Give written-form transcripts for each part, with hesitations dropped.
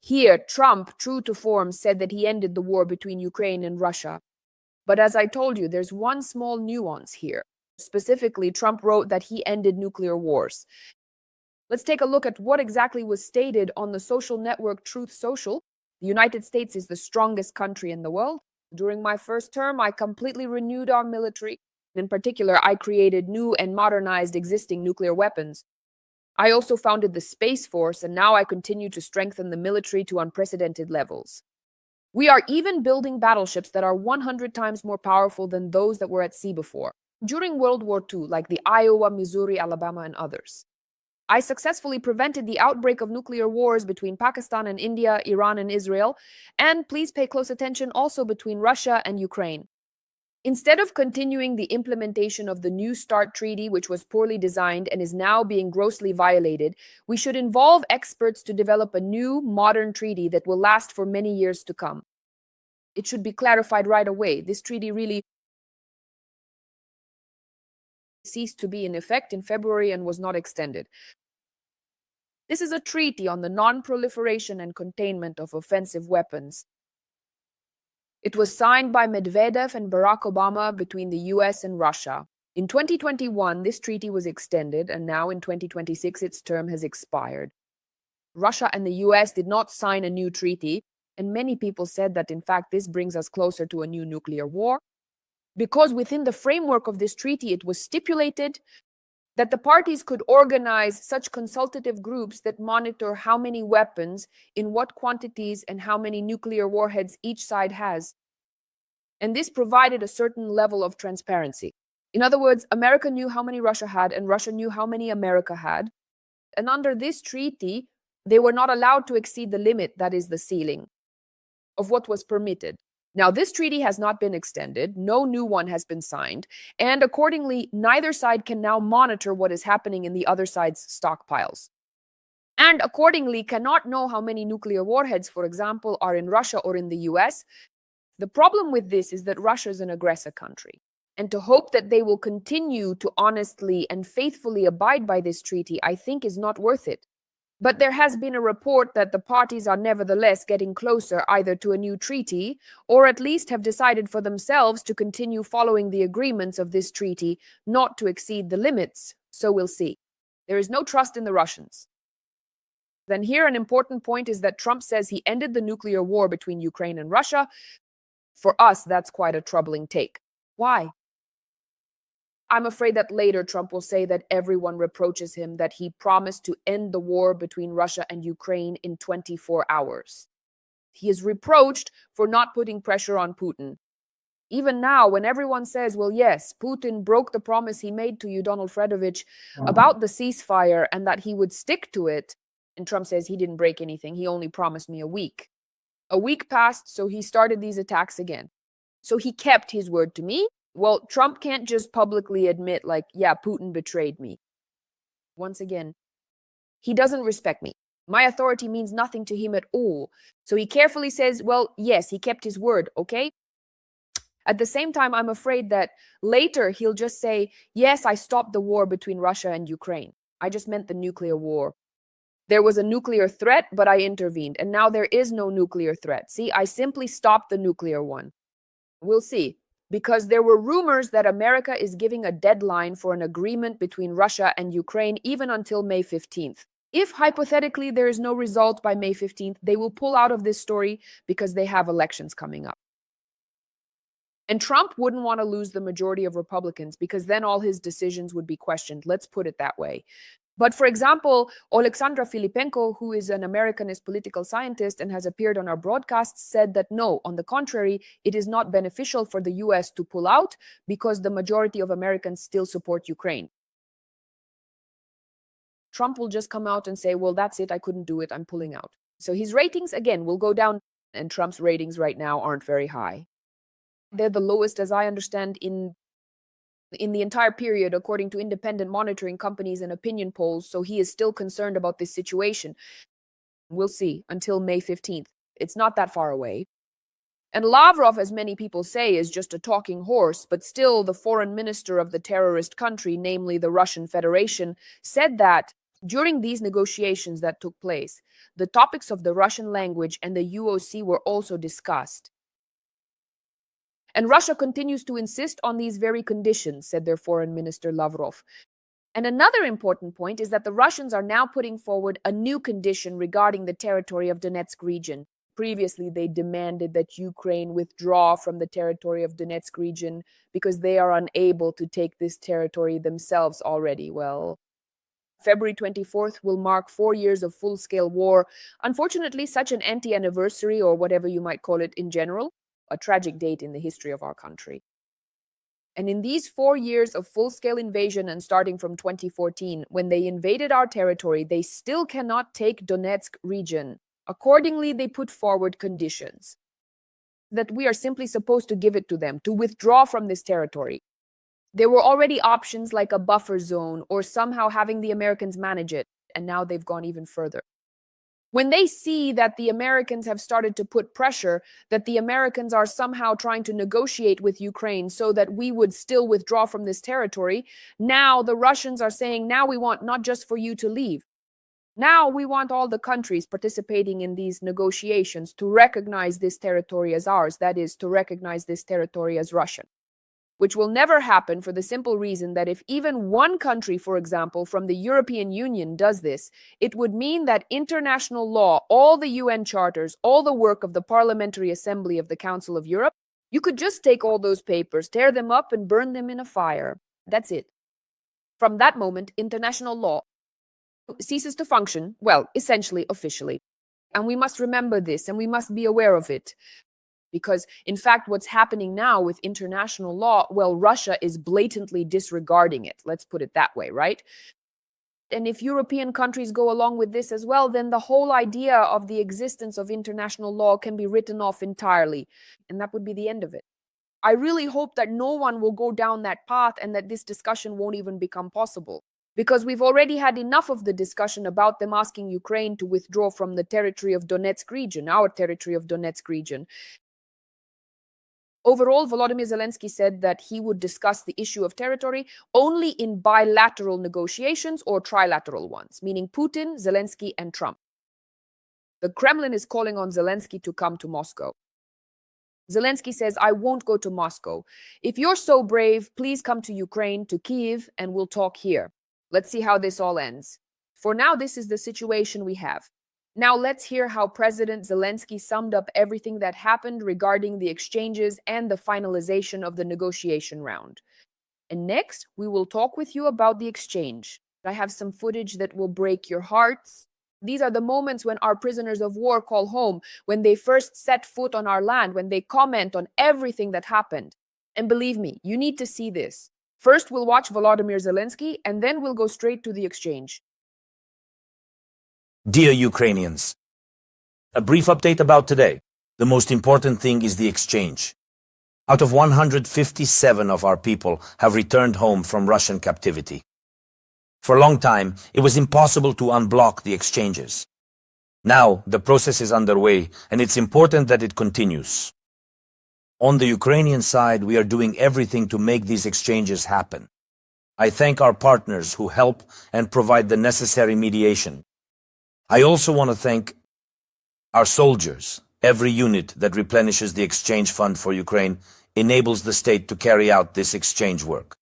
Here, Trump, true to form, said that he ended the war between Ukraine and Russia. But as I told you, there's one small nuance here. Specifically, Trump wrote that he ended nuclear wars. Let's take a look at what exactly was stated on the social network Truth Social. The United States is the strongest country in the world. During my first term, I completely renewed our military. In particular, I created new and modernized existing nuclear weapons. I also founded the Space Force, and now I continue to strengthen the military to unprecedented levels. We are even building battleships that are 100 times more powerful than those that were at sea before. During World War II, like the Iowa, Missouri, Alabama, and others, I successfully prevented the outbreak of nuclear wars between Pakistan and India, Iran and Israel, and please pay close attention also between Russia and Ukraine. Instead of continuing the implementation of the New START Treaty, which was poorly designed and is now being grossly violated, we should involve experts to develop a new, modern treaty that will last for many years to come. It should be clarified right away. This treaty really ceased to be in effect in February and was not extended. This is a treaty on the non-proliferation and containment of offensive weapons. It was signed by Medvedev and Barack Obama between the US and Russia. In 2021, this treaty was extended, and now in 2026, its term has expired. Russia and the US did not sign a new treaty, and many people said that, in fact, this brings us closer to a new nuclear war, because within the framework of this treaty, it was stipulated that the parties could organize such consultative groups that monitor how many weapons, in what quantities, and how many nuclear warheads each side has. And this provided a certain level of transparency. In other words, America knew how many Russia had, and Russia knew how many America had. And under this treaty, they were not allowed to exceed the limit, that is the ceiling, of what was permitted. Now, this treaty has not been extended, no new one has been signed, and accordingly, neither side can now monitor what is happening in the other side's stockpiles. And accordingly, cannot know how many nuclear warheads, for example, are in Russia or in the US. The problem with this is that Russia is an aggressor country, and to hope that they will continue to honestly and faithfully abide by this treaty, I think, is not worth it. But there has been a report that the parties are nevertheless getting closer either to a new treaty or at least have decided for themselves to continue following the agreements of this treaty, not to exceed the limits. So we'll see. There is no trust in the Russians. Then here an important point is that Trump says he ended the nuclear war between Ukraine and Russia. For us, that's quite a troubling take. Why? I'm afraid that later Trump will say that everyone reproaches him that he promised to end the war between Russia and Ukraine in 24 hours. He is reproached for not putting pressure on Putin. Even now, when everyone says, well, yes, Putin broke the promise he made to you, Donald Fredovich, about the ceasefire and that he would stick to it, and Trump says he didn't break anything, he only promised me a week. A week passed, so he started these attacks again. So he kept his word to me. Well, Trump can't just publicly admit, like, yeah, Putin betrayed me. Once again, he doesn't respect me. My authority means nothing to him at all. So he carefully says, well, yes, he kept his word, okay? At the same time, I'm afraid that later he'll just say, yes, I stopped the war between Russia and Ukraine. I just meant the nuclear war. There was a nuclear threat, but I intervened. And now there is no nuclear threat. See, I simply stopped the nuclear one. We'll see. Because there were rumors that America is giving a deadline for an agreement between Russia and Ukraine even until May 15th. If hypothetically there is no result by May 15th, they will pull out of this story because they have elections coming up. And Trump wouldn't want to lose the majority of Republicans because then all his decisions would be questioned. Let's put it that way. But for example, Alexandra Filipenko, who is an Americanist political scientist and has appeared on our broadcasts, said that no, on the contrary, it is not beneficial for the US to pull out because the majority of Americans still support Ukraine. Trump will just come out and say, well, that's it, I couldn't do it, I'm pulling out. So his ratings, again, will go down, and Trump's ratings right now aren't very high. They're the lowest, as I understand, in the entire period, according to independent monitoring companies and opinion polls, so he is still concerned about this situation. We'll see until May 15th. It's not that far away. And Lavrov, as many people say, is just a talking horse, but still the foreign minister of the terrorist country, namely the Russian Federation, said that During these negotiations that took place, the topics of the Russian language and the UOC were also discussed. And Russia continues to insist on these very conditions, said their Foreign Minister Lavrov. And another important point is that the Russians are now putting forward a new condition regarding the territory of Donetsk region. Previously, they demanded that Ukraine withdraw from the territory of Donetsk region because they are unable to take this territory themselves already. Well, February 24th will mark 4 years of full-scale war. Unfortunately, such an anti-anniversary, or whatever you might call it in general, a tragic date in the history of our country. And in these 4 years of full-scale invasion, and starting from 2014, when they invaded our territory, they still cannot take Donetsk region. Accordingly, they put forward conditions that we are simply supposed to give it to them, to withdraw from this territory. There were already options like a buffer zone or somehow having the Americans manage it, and now they've gone even further. When they see that the Americans have started to put pressure, that the Americans are somehow trying to negotiate with Ukraine so that we would still withdraw from this territory, now the Russians are saying, now we want not just for you to leave. Now we want all the countries participating in these negotiations to recognize this territory as ours, that is, to recognize this territory as Russian. Which will never happen for the simple reason that if even one country, for example, from the European Union does this, it would mean that international law, all the UN charters, all the work of the Parliamentary Assembly of the Council of Europe, you could just take all those papers, tear them up, and burn them in a fire. That's it. From that moment, international law ceases to function, well, essentially officially. And we must remember this, and we must be aware of it. Because, in fact, what's happening now with international law, well, Russia is blatantly disregarding it. Let's put it that way, right? And if European countries go along with this as well, then the whole idea of the existence of international law can be written off entirely. And that would be the end of it. I really hope that no one will go down that path and that this discussion won't even become possible. Because we've already had enough of the discussion about them asking Ukraine to withdraw from the territory of Donetsk region, our territory of Donetsk region. Overall, Volodymyr Zelensky said that he would discuss the issue of territory only in bilateral negotiations or trilateral ones, meaning Putin, Zelensky, and Trump. The Kremlin is calling on Zelensky to come to Moscow. Zelensky says, I won't go to Moscow. If you're so brave, please come to Ukraine, to Kyiv, and we'll talk here. Let's see how this all ends. For now, this is the situation we have. Now let's hear how President Zelensky summed up everything that happened regarding the exchanges and the finalization of the negotiation round. And next, we will talk with you about the exchange. I have some footage that will break your hearts. These are the moments when our prisoners of war call home, when they first set foot on our land, when they comment on everything that happened. And believe me, you need to see this. First, we'll watch Volodymyr Zelensky, and then we'll go straight to the exchange. Dear Ukrainians, a brief update about today. The most important thing is the exchange. Out of 157 of our people have returned home from Russian captivity. For a long time, it was impossible to unblock the exchanges. Now, the process is underway, and it's important that it continues. On the Ukrainian side, we are doing everything to make these exchanges happen. I thank our partners who help and provide the necessary mediation. I also want to thank our soldiers. Every unit that replenishes the exchange fund for Ukraine enables the state to carry out this exchange work.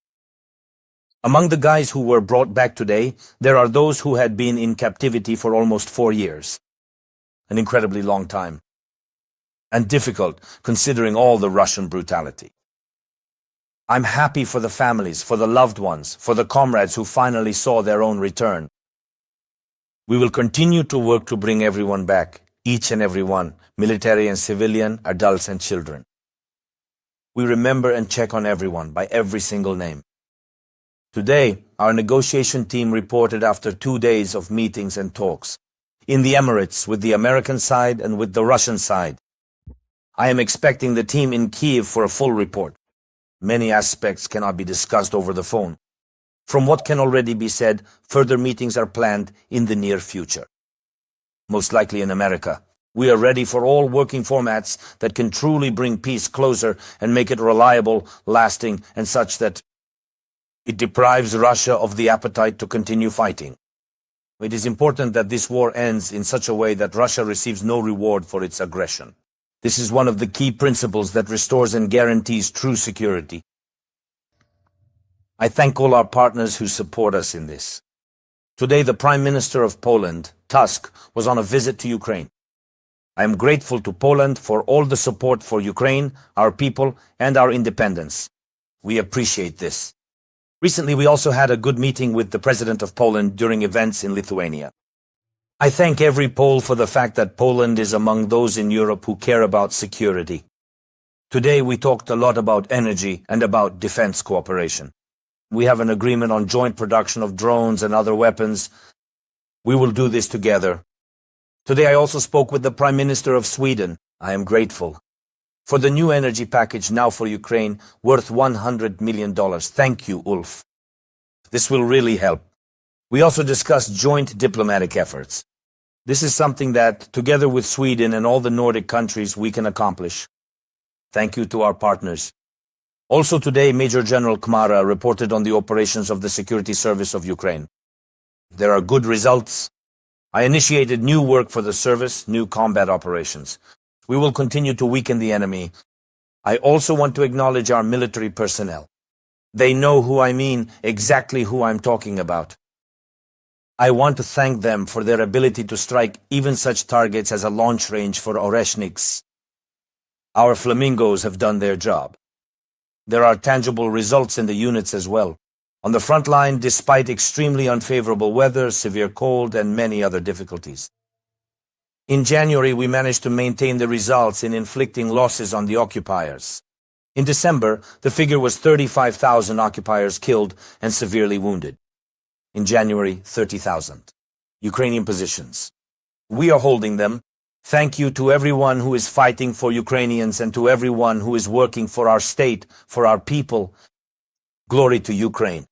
Among the guys who were brought back today, there are those who had been in captivity for almost 4 years. An incredibly long time. And difficult, considering all the Russian brutality. I'm happy for the families, for the loved ones, for the comrades who finally saw their own return. We will continue to work to bring everyone back, each and every one, military and civilian, adults and children. We remember and check on everyone by every single name. Today, our negotiation team reported after 2 days of meetings and talks, in the Emirates with the American side and with the Russian side. I am expecting the team in Kyiv for a full report. Many aspects cannot be discussed over the phone. From what can already be said, further meetings are planned in the near future. Most likely in America. We are ready for all working formats that can truly bring peace closer and make it reliable, lasting, and such that it deprives Russia of the appetite to continue fighting. It is important that this war ends in such a way that Russia receives no reward for its aggression. This is one of the key principles that restores and guarantees true security. I thank all our partners who support us in this. Today, the Prime Minister of Poland, Tusk, was on a visit to Ukraine. I am grateful to Poland for all the support for Ukraine, our people, and our independence. We appreciate this. Recently, we also had a good meeting with the President of Poland during events in Lithuania. I thank every Pole for the fact that Poland is among those in Europe who care about security. Today, we talked a lot about energy and about defense cooperation. We have an agreement on joint production of drones and other weapons. We will do this together. Today, I also spoke with the Prime Minister of Sweden. I am grateful for the new energy package now for Ukraine, worth $100 million. Thank you, Ulf. This will really help. We also discussed joint diplomatic efforts. This is something that, together with Sweden and all the Nordic countries, we can accomplish. Thank you to our partners. Also today, Major General Kmara reported on the operations of the Security Service of Ukraine. There are good results. I initiated new work for the service, new combat operations. We will continue to weaken the enemy. I also want to acknowledge our military personnel. They know who I mean, exactly who I'm talking about. I want to thank them for their ability to strike even such targets as a launch range for Oreshniks. Our flamingos have done their job. There are tangible results in the units as well. On the front line, despite extremely unfavorable weather, severe cold, and many other difficulties. In January, we managed to maintain the results in inflicting losses on the occupiers. In December, the figure was 35,000 occupiers killed and severely wounded. In January, 30,000. Ukrainian positions. We are holding them. Thank you to everyone who is fighting for Ukrainians and to everyone who is working for our state, for our people. Glory to Ukraine.